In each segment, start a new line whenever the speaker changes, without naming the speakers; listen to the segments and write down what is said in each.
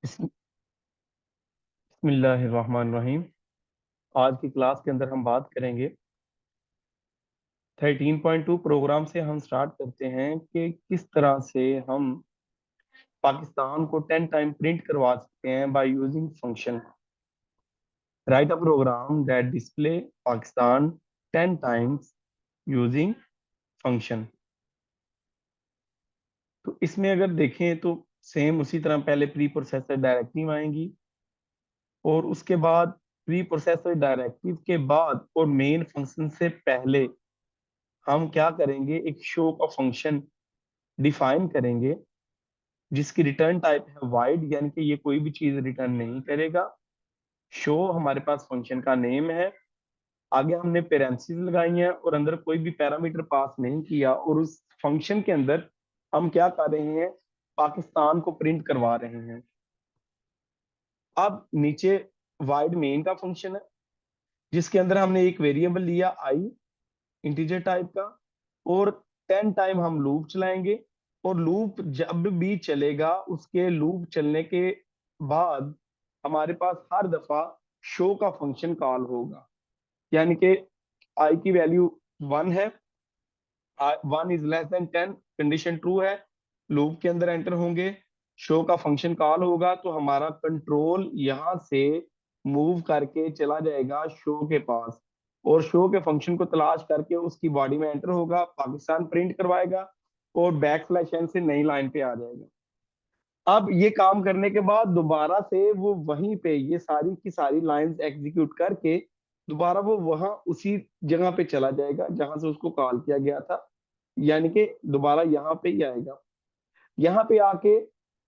बिस्मिल्लाहिर्रहमानिर्रहीम। आज की क्लास के अंदर हम बात करेंगे 13.2 प्रोग्राम से हम स्टार्ट करते हैं कि किस तरह से हम पाकिस्तान को 10 टाइम प्रिंट करवा सकते हैं by using function. Write a program that display Pakistan 10 times using function. तो इसमें अगर देखें तो सेम उसी तरह पहले प्री प्रोसेसर डायरेक्टिव आएंगी और उसके बाद प्री प्रोसेसर डायरेक्टिव के बाद और मेन फंक्शन से पहले हम क्या करेंगे, एक शो का फंक्शन डिफाइन करेंगे जिसकी रिटर्न टाइप है वाइड, यानी कि ये कोई भी चीज रिटर्न नहीं करेगा। शो हमारे पास फंक्शन का नेम है, आगे हमने पेरेंथेसिस लगाई हैं और अंदर कोई भी पैरामीटर पास नहीं किया और उस फंक्शन के अंदर हम क्या कर रहे हैं, पाकिस्तान को प्रिंट करवा रहे हैं। अब नीचे वाइड मेन का फंक्शन है जिसके अंदर हमने एक वेरिएबल लिया आई, इंटीजर टाइप का, और 10 टाइम हम लूप चलाएंगे और लूप जब भी चलेगा उसके लूप चलने के बाद हमारे पास हर दफा शो का फंक्शन कॉल होगा। यानी कि आई की वैल्यू 1 है, 1 is less than 10, condition true है, लूप के अंदर एंटर होंगे, शो का फंक्शन कॉल होगा तो हमारा कंट्रोल यहां से मूव करके चला जाएगा शो के पास और शो के फंक्शन को तलाश करके उसकी बॉडी में एंटर होगा, पाकिस्तान प्रिंट करवाएगा और बैक स्लैश एन से नई लाइन पे आ जाएगा। अब ये काम करने के बाद दोबारा से वो वहीं पे ये सारी की सारी लाइंस एग्जीक्यूट करके दोबारा वो वहां उसी जगह पे चला जाएगा जहां से उसको कॉल किया गया था, यानी कि दोबारा यहाँ पे ही आएगा। यहाँ पे आके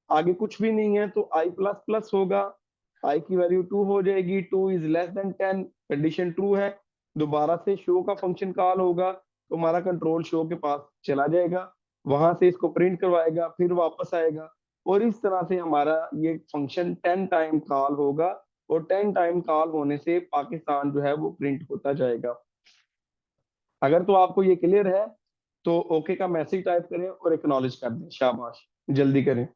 आगे कुछ भी नहीं है तो आई प्लस प्लस होगा, आई की वैल्यू 2 हो जाएगी, 2 is less than 10, condition true है, दोबारा से शो का फंक्शन कॉल होगा तो हमारा कंट्रोल शो के पास चला जाएगा, वहां से इसको प्रिंट करवाएगा, फिर वापस आएगा और इस तरह से हमारा ये फंक्शन 10 टाइम कॉल होगा और 10 टाइम कॉल होने से पाकिस्तान जो है वो प्रिंट होता जाएगा। अगर तो आपको ये क्लियर है तो ओके का मैसेज टाइप करें और एक्नॉलेज कर दें, शाबाश, जल्दी करें।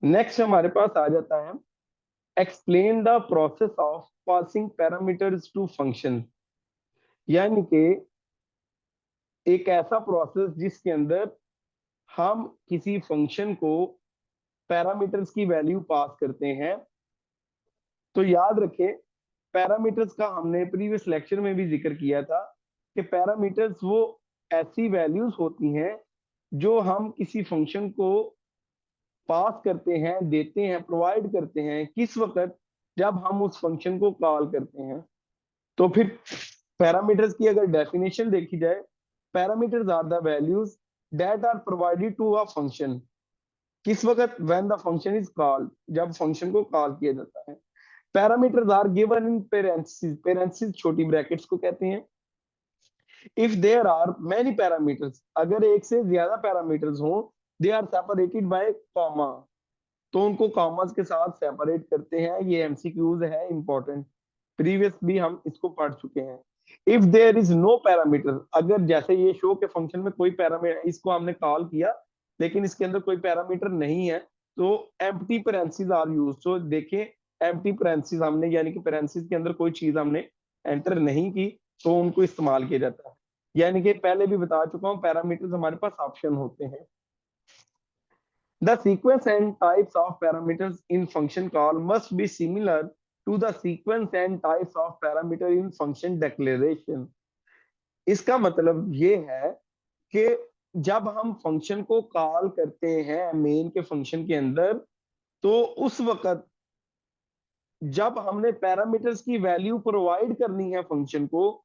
नेक्स्ट हमारे पास आ जाता है explain the process of passing parameters to function. यानी कि एक ऐसा प्रोसेस जिसके अंदर हम किसी फंक्शन को पैरामीटर्स की वैल्यू पास करते हैं। तो याद रखें पैरामीटर्स का हमने प्रीवियस लेक्चर में भी जिक्र किया था कि पैरामीटर्स वो ऐसी वैल्यूज होती हैं जो हम किसी फंक्शन को पास करते हैं, देते हैं, प्रोवाइड करते हैं किस वक्त, जब हम उस फंक्शन को कॉल करते हैं। तो फिर पैरामीटर्स की अगर डेफिनेशन देखी जाए, parameters are the values that are provided to a function किस वक्त, when the function is called, जब फंक्शन को कॉल किया जाता है। Parameters are given in parenthesis, parenthesis छोटी ब्रैकेट्स को कहते हैं। If there are many parameters, अगर एक से ज्यादा पैरामीटर्स हो, they are separated by comma, तो उनको कॉमर्स के साथ सेपरेट करते हैं। ये एमसीक्यूज है इंपॉर्टेंट, प्रीवियस भी हम इसको पढ़ चुके हैं। If there is no parameter, अगर जैसे ये शो के फंक्शन में कोई पैरामीटर, इसको हमने कॉल किया लेकिन इसके अंदर कोई पैरामीटर नहीं है तो एम्प्टी पैरेंथेसिस आर यूज। तो देखें एम्प्टी पैरेंथेसिस हमने, यानी कि पैरेंथेसिस के अंदर कोई चीज हमने एंटर नहीं की तो उनको इस्तेमाल किया जाता है। यानी कि पहले भी बता चुका हूं पैरामीटर्स हमारे पास ऑप्शन होते हैं। The sequence and types of parameters in function call must be similar to the sequence and types of parameter in function declaration। इसका मतलब ये है कि जब हम फंक्शन को कॉल करते हैं मेन के फंक्शन के अंदर, तो उस वक्त जब हमने पैरामीटर्स की वैल्यू प्रोवाइड करनी है फंक्शन को,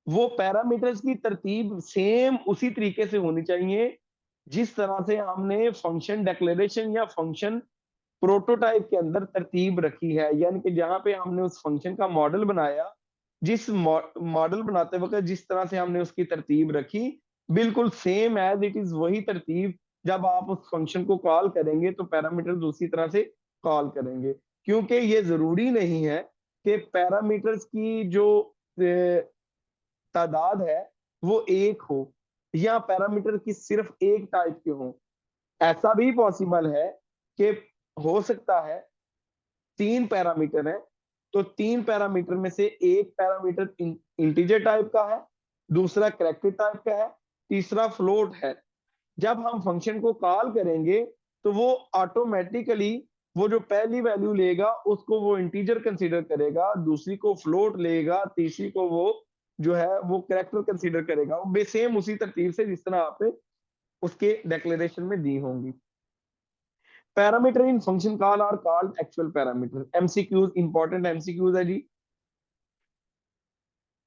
वो पैरामीटर्स की तरतीब सेम उसी तरीके से होनी चाहिए जिस तरह से हमने फंक्शन डेक्लेरेशन या फंक्शन प्रोटोटाइप के अंदर तरतीब रखी है। यानी कि जहां पे हमने उस फंक्शन का मॉडल बनाया, जिस मॉडल बनाते वक्त जिस तरह से हमने उसकी तरतीब रखी, बिल्कुल सेम एज इट इज वही तरतीब जब आप उस फंक्शन को कॉल करेंगे तो पैरामीटर्स उसी तरह से कॉल करेंगे। क्योंकि ये जरूरी नहीं है कि पैरामीटर्स की जो तादाद है वो एक हो या पैरामीटर की सिर्फ एक टाइप के हो। ऐसा भी पॉसिबल है कि हो सकता है 3 पैरामीटर है, तो 3 पैरामीटर में से एक पैरामीटर इंटीजर टाइप का है, दूसरा कैरेक्टर टाइप का है, तीसरा फ्लोट है। जब हम फंक्शन को कॉल करेंगे तो वो ऑटोमेटिकली वो जो पहली वैल्यू लेगा उसको वो इंटीजर कंसीडर करेगा, दूसरी को फ्लोट लेगा, तीसरी को वो जो है वो कैरेक्टर कंसीडर करेगा। वो सेम उसी तरतीब से जिस तरह आपने उसके डिक्लेरेशन में दी होंगी। Parameter in function call are called actual parameter. MCQs, important MCQs है जी।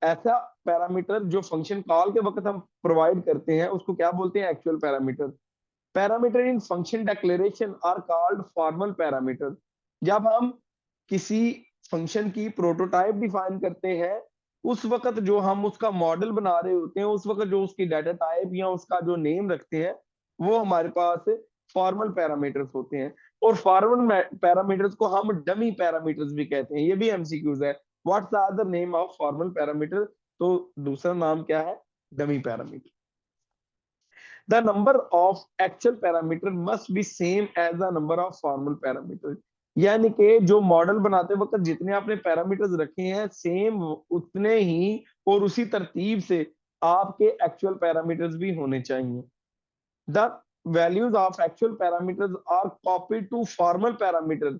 ऐसा पैरामीटर जो फंक्शन कॉल के वक्त हम प्रोवाइड करते हैं उसको क्या बोलते हैं? Actual parameter. Parameter in function declaration are called formal parameter. जब हम किसी फंक्शन की प्रोटोटाइप डिफाइन करते हैं उस वक्त जो हम उसका मॉडल बना रहे होते हैं, उस वक्त जो उसकी डाटा टाइप या उसका जो नेम रखते हैं वो हमारे पास फॉर्मल पैरामीटर्स होते हैं। और फॉर्मल पैरामीटर्स को हम डमी पैरामीटर्स भी कहते हैं। ये भी एमसीक्यूज है। What's are the name of formal parameter? तो दूसरा नाम क्या है? Dummy parameter. The number of actual parameter must be same as the number of formal parameter। यानी कि जो मॉडल बनाते वक्त जितने आपने पैरामीटर्स रखे हैं सेम उतने ही और उसी तरतीब से आपके एक्चुअल पैरामीटर्स भी होने चाहिए। The values of actual parameters are copied to formal parameter.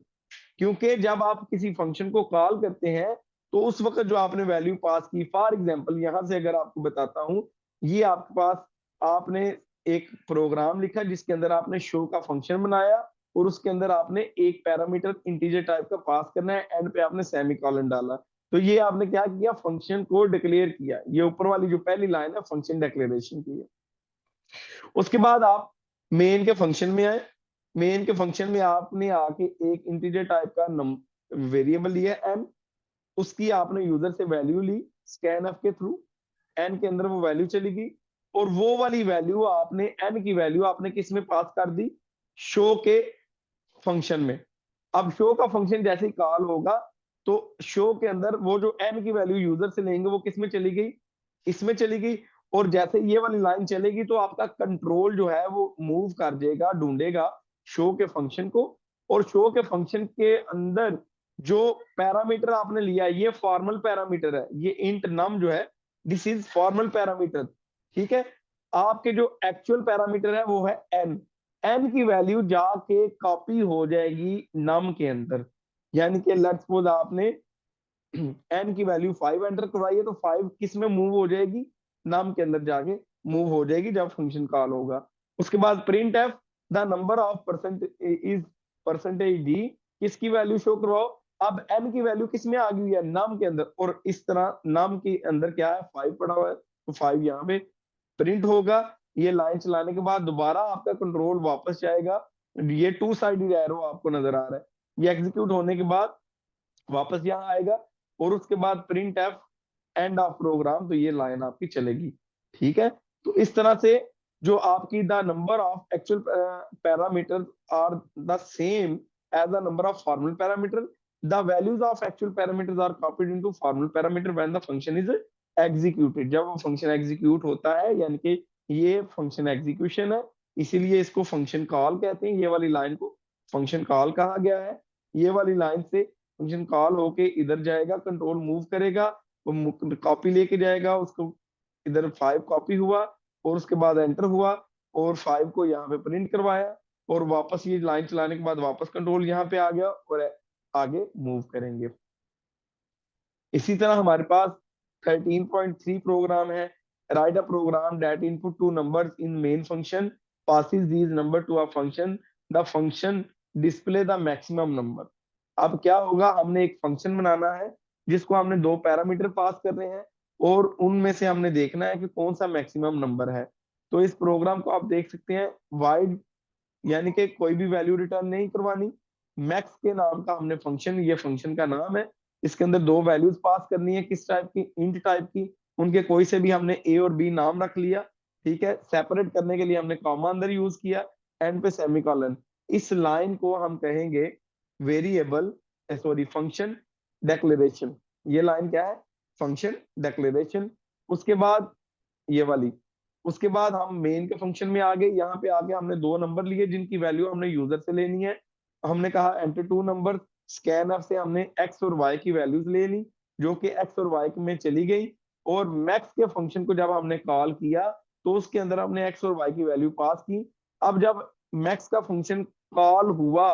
क्योंकि जब आप किसी फंक्शन को कॉल करते हैं तो उस वक्त जो आपने वैल्यू पास की, फॉर एग्जांपल यहां से अगर आपको बताता हूं, ये आपके पास आपने एक प्रोग्राम लिखा जिसके अंदर आपने शो का फंक्शन बनाया और उसके अंदर आपने एक पैरामीटर इंटीजर टाइप का पास करना है, एंड पे आपने सेमीकोलन डाला। तो ये आपने क्या किया? फंक्शन को डिक्लेयर किया। ये ऊपर वाली जो पहली लाइन है फंक्शन डिक्लेरेशन की है। उसके बाद आप मेन के फंक्शन में आए। मेन के फंक्शन में आपने आके एक इंटीजर टाइप का वेरिएबल लिया एन, उसकी आपने यूजर से वैल्यू ली स्कैन एफ के थ्रू, एन के अंदर वो वैल्यू चली गई और वो वाली वैल्यू आपने एन की वैल्यू आपने किस में पास कर दी? शो के फंक्शन में। अब शो का फंक्शन जैसे ही कॉल होगा तो शो के अंदर वो जो एन की वैल्यू यूजर से लेंगे वो किस में चली गई? इसमें चली गई। और जैसे ये वाली लाइन चलेगी तो आपका कंट्रोल जो है वो मूव कर जाएगा, ढूंढेगा शो के फंक्शन को। और शो के फंक्शन के अंदर जो पैरामीटर आपने लिया है ये फॉर्मल पैरामीटर है, ये इंट नम जो है दिस इज फॉर्मल पैरामीटर। ठीक है। आपके जो एक्चुअल पैरामीटर है वो है एन। एन की वैल्यू जाके कॉपी हो जाएगी नम के अंदर। यानी कि लेट्स सपोज आपने एन की वैल्यू 5 एंटर करवाई है तो 5 किस में मूव हो जाएगी? नाम के अंदर जाके मूव हो जाएगी जब फंक्शन कॉल होगा। उसके बाद print F the number of percentage D, किसकी वैल्यू शो करवाओ? अब एन की वैल्यू किस में आ गई है? नाम के अंदर। और इस तरह नाम के अंदर क्या है? 5 पड़ा हुआ है तो 5 यहाँ पे प्रिंट होगा। ये लाइन चलाने के बाद दोबारा आपका कंट्रोल वापस जाएगा। ये टू साइडेड एरो आपको नजर आ रहा है। ये एग्जीक्यूट होने के बाद वापस यहाँ आएगा और उसके बाद print F end of program, तो ये लाइन आपकी चलेगी। ठीक है। तो इस तरह से जो आपकी the number of actual parameter are the same as the number of formal parameter, the values of actual parameters are copied into formal parameter when the function is executed. जब वो फंक्शन एग्जीक्यूट होता है यानी कि ये function execution है, इसीलिए इसको फंक्शन कॉल कहते हैं। ये वाली लाइन को फंक्शन कॉल कहा गया है। ये वाली लाइन से फंक्शन कॉल होके इधर जाएगा, कंट्रोल मूव करेगा, वो कॉपी लेके जाएगा उसको। इधर 5 कॉपी हुआ और उसके बाद एंटर हुआ और 5 को यहाँ पे प्रिंट करवाया और वापस ये लाइन चलाने के बाद वापस कंट्रोल यहाँ पे आ गया और आगे मूव करेंगे। इसी तरह हमारे पास 13.3 प्रोग्राम है। Write a program that input two numbers in main function passes these number to a function, the function display the maximum number। अब क्या होगा? हमने एक फंक्शन बनाना है जिसको हमने दो पैरामीटर पास कर रहे हैं और उनमें से हमने देखना है कि कौन सा मैक्सिमम नंबर है। तो इस प्रोग्राम को आप देख सकते हैं वाइड, यानी कि कोई भी वैल्यू रिटर्न नहीं करवानी। मैक्स के नाम का हमने फंक्शन, ये फंक्शन का नाम है, इसके अंदर दो वैल्यूज पास करनी है। किस टाइप की? इंट टाइप की। उनके कोई से भी हमने ए और बी नाम रख लिया। ठीक है। सेपरेट करने के लिए हमने कॉमा अंदर यूज किया, एंड पे सेमीकोलन। इस लाइन को हम कहेंगे वेरिएबल सॉरी फंक्शन डेक्लेरेशन। ये लाइन क्या है? Function declaration. उसके बाद ये वाली उसके बाद हम मेन के फंक्शन में आ गए। यहाँ पे आके हमने दो नंबर लिए जिनकी वैल्यू हमने यूजर से लेनी है। हमने कहा enter two number, scan F से हमने एक्स और वाई की वैल्यूज ले ली जो कि एक्स और वाई में चली गई, और मैक्स के फंक्शन को जब हमने कॉल किया तो उसके अंदर हमने एक्स और वाई की वैल्यू पास की। अब जब मैक्स का फंक्शन कॉल हुआ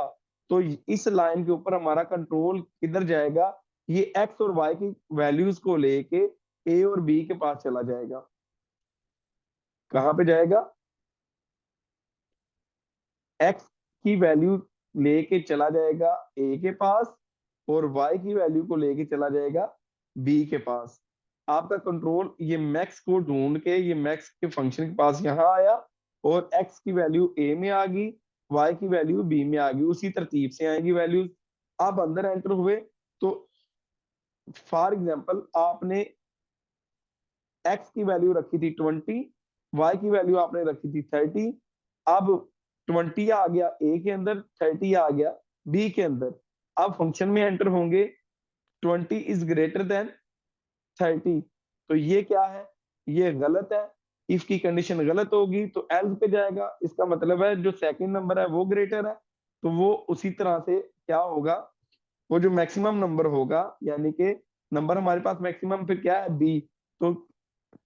तो इस लाइन के ऊपर हमारा कंट्रोल किधर जाएगा, ये एक्स और वाई की वैल्यूज को लेके ए और बी के पास चला जाएगा। कहां पे जाएगा, एक्स की वैल्यू लेके चला जाएगा ए के पास, और वाई की वैल्यू को लेके चला जाएगा बी के पास। आपका कंट्रोल ये मैक्स को ढूंढ के ये मैक्स के फंक्शन के पास यहाँ आया, और एक्स की वैल्यू ए में आ गई, वाई की वैल्यू बी में आ गई, उसी तरतीब से आएगी वैल्यूज। आप अंदर एंटर हुए तो फॉर एग्जांपल आपने एक्स की वैल्यू रखी थी 20, वाई की वैल्यू आपने रखी थी 30। अब 20 आ गया ए के अंदर, 30 आ गया बी के अंदर। अब फंक्शन में एंटर होंगे, 20 इज ग्रेटर देन 30, तो ये क्या है, ये गलत है। इफ की कंडीशन गलत होगी तो एल्स पे जाएगा, इसका मतलब है जो सेकंड नंबर है वो ग्रेटर है। तो वो उसी तरह से क्या होगा, वो जो मैक्सिमम नंबर होगा, यानी कि नंबर हमारे पास मैक्सिमम फिर क्या है बी, तो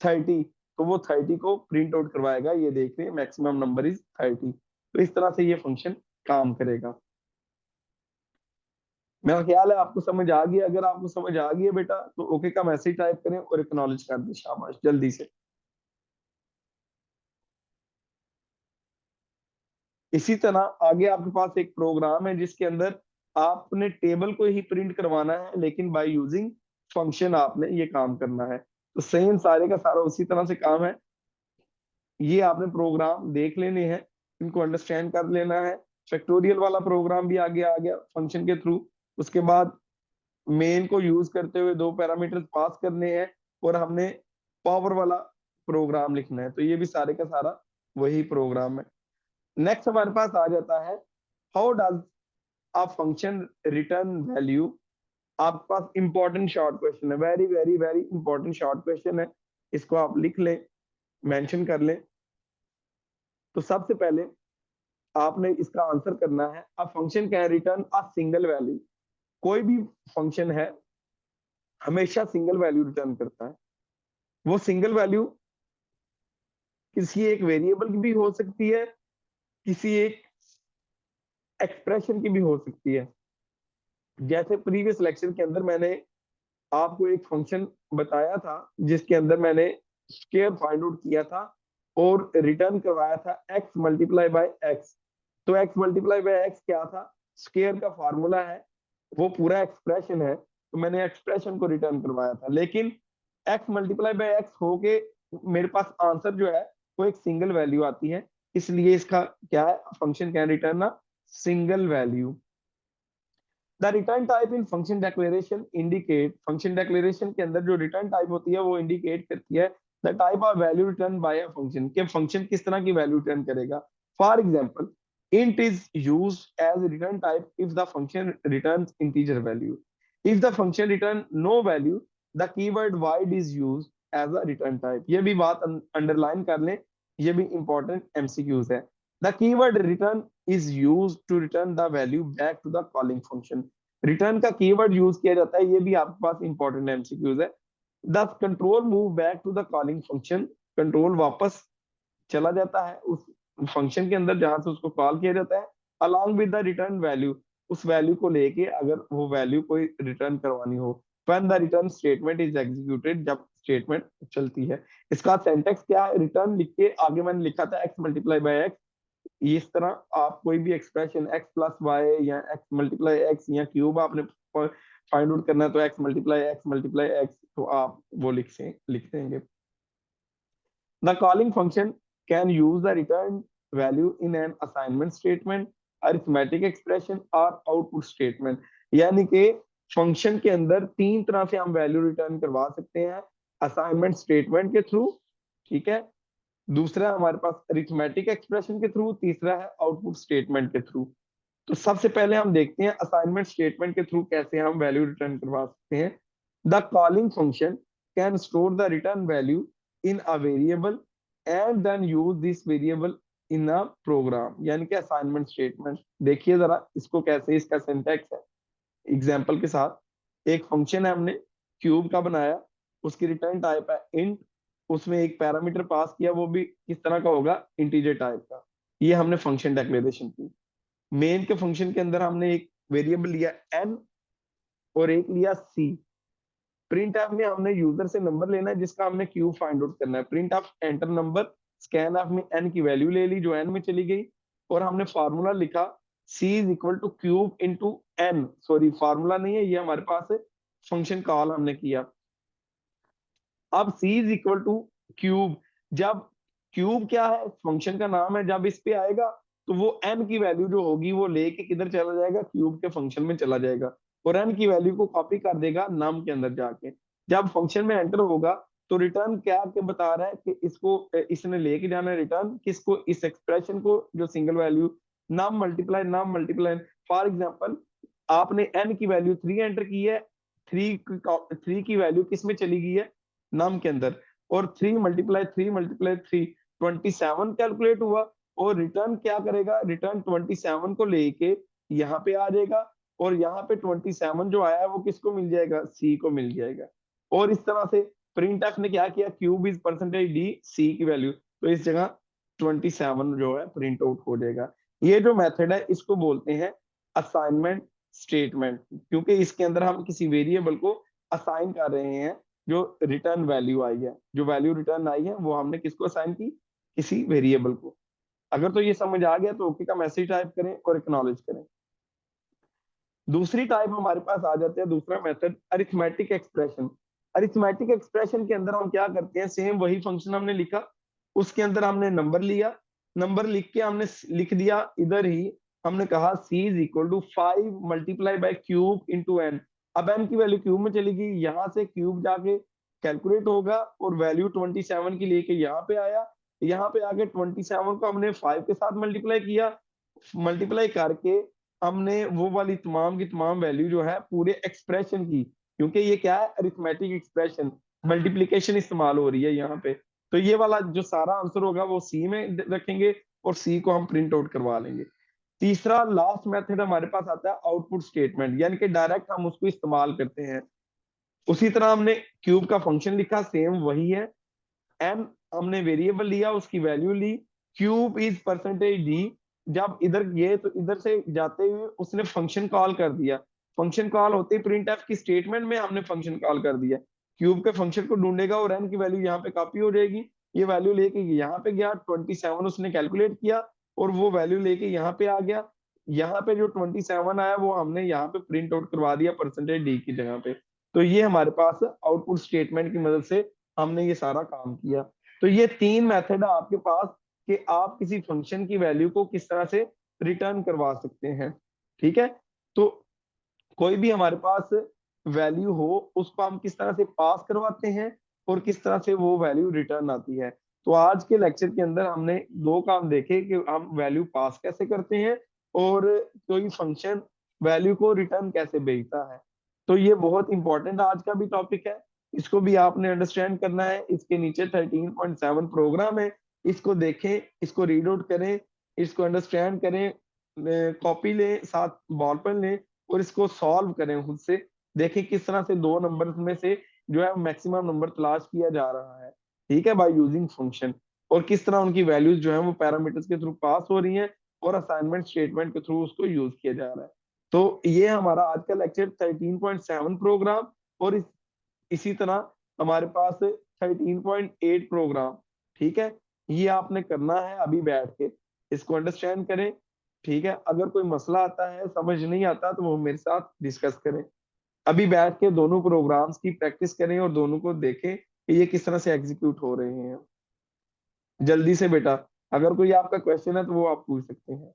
30, तो वो 30 को प्रिंट आउट करवाएगा, ये देख रहे हैं मैक्सिमम नंबर इज 30। तो इस तरह से ये फंक्शन काम करेगा। मेरा ख्याल है आपको समझ आ गया। अगर आपको समझ आ गई है बेटा तो ओके का मैसेज टाइप करें और एक्नॉलेज कर दें, शाबाश जल्दी से। इसी तरह आगे आपके पास एक प्रोग्राम है जिसके अंदर आपने टेबल को ही प्रिंट करवाना है, लेकिन बाय यूजिंग फंक्शन आपने ये काम करना है। तो सेम सारे का सारा उसी तरह से काम है। ये आपने प्रोग्राम देख लेने हैं, इनको अंडरस्टैंड कर लेना है। फैक्टोरियल वाला प्रोग्राम भी आगे आ गया फंक्शन के थ्रू। उसके बाद मेन को यूज करते हुए दो पैरामीटर्स पास करने हैं, और हमने पावर वाला प्रोग्राम लिखना है। तो ये भी सारे का सारा वही प्रोग्राम है। नेक्स्ट हमारे पास आ जाता है, how does a function return value. आपके पास इंपॉर्टेंट शॉर्ट क्वेश्चन है, very very very important short question है, इसको आप लिख लें, मेंशन कर लें। तो सबसे पहले आपने इसका आंसर करना है, a function can return a single value. कोई भी फंक्शन है हमेशा सिंगल वैल्यू रिटर्न करता है। वो सिंगल वैल्यू किसी एक वेरिएबल की भी हो सकती है, किसी एक एक्सप्रेशन की भी हो सकती है। जैसे प्रीवियस लेक्चर के अंदर मैंने आपको एक फंक्शन बताया था जिसके अंदर मैंने स्क्वायर फाइंड आउट किया था और रिटर्न करवाया था एक्स मल्टीप्लाई बाय एक्स। तो एक्स मल्टीप्लाई बाय एक्स क्या था, स्क्वायर का फॉर्मूला है, वो पूरा एक्सप्रेशन है। तो मैंने एक्सप्रेशन को रिटर्न करवाया था, लेकिन एक्स मल्टीप्लाई बाय एक्स होके मेरे पास आंसर जो है वो एक सिंगल वैल्यू आती है। इसलिए इसका क्या है, function can return a single value. The return type in function declaration indicate, function declaration के अंदर जो रिटर्न टाइप होती है वो इंडिकेट करती है the type of value return by a function, के फंक्शन किस तरह की वैल्यू रिटर्न करेगा। For example, int is used as a return type if the function returns integer value. If the function return no value, the keyword void is used as a return type. ये भी बात underline कर लें, ये भी important MCQs है। The keyword return is used to return the value back to the calling function. Return का keyword use किया जाता है, ये भी आपके पास इंपॉर्टेंट एमसीक्यूज है। The control move back to the calling function, control वापस चला जाता है उस फंक्शन के अंदर जहां से उसको कॉल किया जाता है, along with the return value, उस वैल्यू को लेके अगर वो वैल्यू कोई रिटर्न करवानी हो। When the return statement is executed, जब स्टेटमेंट चलती है। इसका सेंटेक्स क्या है, रिटर्न लिख के आगे मैंने लिखा था एक्स मल्टीप्लाई बाय एक्स। इस तरह आप कोई भी एक्सप्रेशन एक्स प्लस वाई या एक्स मल्टीप्लाई एक्स या क्यूब आपने फाइंड आउट करना है, तो एक्स मल्टीप्लाई एक्स, तो आप वो लिख देंगे। The calling function can use the return value in an assignment statement, arithmetic expression और output statement। यानी कि फंक्शन के अंदर तीन तरह से हम वैल्यू रिटर्न करवा सकते हैं, असाइनमेंट स्टेटमेंट के थ्रू, ठीक है, दूसरा हमारे पास अरिथमेटिक एक्सप्रेशन के थ्रू, तीसरा है आउटपुट स्टेटमेंट के थ्रू। तो सबसे पहले हम देखते हैं असाइनमेंट स्टेटमेंट के थ्रू कैसे हम वैल्यू रिटर्न करवा सकते हैं। The calling function can store the return value in a variable and then use this variable in a program, यानी कि असाइनमेंट स्टेटमेंट। देखिए जरा इसको कैसे, इसका सिंटैक्स है एग्जाम्पल के साथ। एक फंक्शन है हमने क्यूब का बनाया, उसकी रिटर्न टाइप है इंट, उसमें एक पैरामीटर पास किया, वो भी किस तरह का होगा, इंटीजर टाइप का। ये हमने फंक्शन डिक्लेरेशन की। मेन के फंक्शन के अंदर हमने एक वेरिएबल लिया एन और एक लिया सी। प्रिंट एफ में हमने यूजर से नंबर लेना है जिसका हमने क्यूब फाइंड आउट करना है। Print F enter number, scan F में एन की वैल्यू ले ली जो एन में चली गई, और हमने फार्मूला लिखा C is equal to cube into N. Sorry, formula नहीं है ये, हमारे पास है फंक्शन कॉल हमने किया। अब सी इज इक्वल टू क्यूब, जब क्यूब क्या है, फंक्शन का नाम है, जब इस पे आएगा तो वो एन की वैल्यू जो होगी वो लेके किधर चला जाएगा, क्यूब के फंक्शन में चला जाएगा, और एन की वैल्यू को कॉपी कर देगा नम के अंदर जाके। जब फंक्शन में एंटर होगा तो रिटर्न क्या के बता रहा है कि इसको इसने लेके जाना है रिटर्न किसको, इस एक्सप्रेशन को जो सिंगल वैल्यू नम मल्टीप्लाई। फॉर एग्जाम्पल आपने एन की वैल्यू 3 एंटर की है, थ्री की वैल्यू किस में चली गई है, नाम के अंदर, और 3 × 3 × 3 27 कैलकुलेट हुआ, और रिटर्न क्या करेगा, रिटर्न 27 को लेके यहाँ पे आ जाएगा, और यहाँ पे 27 जो आया है वो किसको मिल जाएगा, सी को मिल जाएगा। और इस तरह से प्रिंट एफ ने क्या किया, cube is percentage D C की वैल्यू, तो इस जगह 27 जो है प्रिंट आउट हो जाएगा। ये जो मेथड है इसको बोलते हैं असाइनमेंट स्टेटमेंट, क्योंकि इसके अंदर हम किसी वेरिएबल को असाइन कर रहे हैं। जो रिटर्न वैल्यू आई है, जो वैल्यू रिटर्न आई है वो हमने किसको असाइन की, किसी वेरिएबल को। अगर तो ये समझ आ गया तो ओके का मैसेज टाइप करें और एक्नॉलेज करें। दूसरी टाइप हमारे पास आ जाते हैं, दूसरा method arithmetic expression. Arithmetic expression के अंदर हम क्या करते हैं, सेम वही फंक्शन हमने लिखा, उसके अंदर हमने नंबर लिया, नंबर लिख के हमने लिख दिया इधर ही, हमने कहा C is equal to 5 multiply by cube into N. अब एन की वैल्यू क्यूब में चली गई, यहाँ से क्यूब जाके कैलकुलेट होगा और वैल्यू 27 की लेके यहाँ पे आया, यहाँ पे आके 27 को हमने 5 के साथ मल्टीप्लाई किया, मल्टीप्लाई करके हमने वो वाली तमाम की तमाम वैल्यू जो है पूरे एक्सप्रेशन की, क्योंकि ये क्या है, अरिथमेटिक एक्सप्रेशन, मल्टीप्लीकेशन इस्तेमाल हो रही है यहाँ पे, तो ये वाला जो सारा आंसर होगा वो सी में रखेंगे और सी को हम प्रिंट आउट करवा लेंगे। तीसरा लास्ट मेथड हमारे पास आता है आउटपुट स्टेटमेंट, यानी कि डायरेक्ट हम उसको इस्तेमाल करते हैं। उसी तरह हमने क्यूब का फंक्शन लिखा, सेम वही है, एन हमने वेरिएबल लिया, उसकी वैल्यू ली, क्यूब इज परसेंटेज डी, जब इधर ये तो इधर से जाते हुए उसने फंक्शन कॉल कर दिया, फंक्शन कॉल होते ही प्रिंट एफ की स्टेटमेंट में हमने फंक्शन कॉल कर दिया, क्यूब के फंक्शन को ढूंढेगा और एन की वैल्यू यहाँ पे कॉपी हो जाएगी, ये वैल्यू लेके यहाँ पे गया, 27 उसने कैलकुलेट किया और वो वैल्यू लेके यहाँ पे आ गया, यहाँ पे जो 27 आया वो हमने यहाँ पे प्रिंट आउट करवा दिया परसेंटेज डी की जगह पे। तो ये हमारे पास आउटपुट स्टेटमेंट की मदद से हमने ये सारा काम किया। तो ये 3 मेथड है आपके पास कि आप किसी फंक्शन की वैल्यू को किस तरह से रिटर्न करवा सकते हैं। ठीक है, तो कोई भी हमारे पास वैल्यू हो उसको हम किस तरह से पास करवाते हैं और किस तरह से वो वैल्यू रिटर्न आती है। तो आज के लेक्चर के अंदर हमने 2 काम देखे कि हम वैल्यू पास कैसे करते हैं और कोई फंक्शन वैल्यू को रिटर्न कैसे भेजता है। तो ये बहुत इंपॉर्टेंट आज का भी टॉपिक है, इसको भी आपने अंडरस्टैंड करना है। इसके नीचे 13.7 प्रोग्राम है, इसको देखें, इसको रीड आउट करें, इसको अंडरस्टैंड करें, कॉपी लें, साथ बॉल पेन लें और इसको सॉल्व करें खुद से, देखें किस तरह से 2 नंबर में से जो है मैक्सिमम नंबर तलाश किया जा रहा है, ठीक है, बाय यूजिंग फंक्शन, और किस तरह उनकी वैल्यूज जो है वो पैरामीटर्स के थ्रू पास हो रही हैं और असाइनमेंट स्टेटमेंट के थ्रू उसको यूज किया जा रहा है। तो ये हमारा आज का लेक्चर 13.7 प्रोग्राम, और इसी तरह हमारे पास 13.8 प्रोग्राम, ठीक है, ये आपने करना है अभी बैठ के, इसको अंडरस्टैंड करें। ठीक है, अगर कोई मसला आता है, समझ नहीं आता, तो वो मेरे साथ डिस्कस करें। अभी बैठ के दोनों प्रोग्राम्स की प्रैक्टिस करें और दोनों को देखें कि ये किस तरह से एग्जीक्यूट हो रहे हैं। जल्दी से बेटा, अगर कोई आपका क्वेश्चन है तो वो आप पूछ सकते हैं।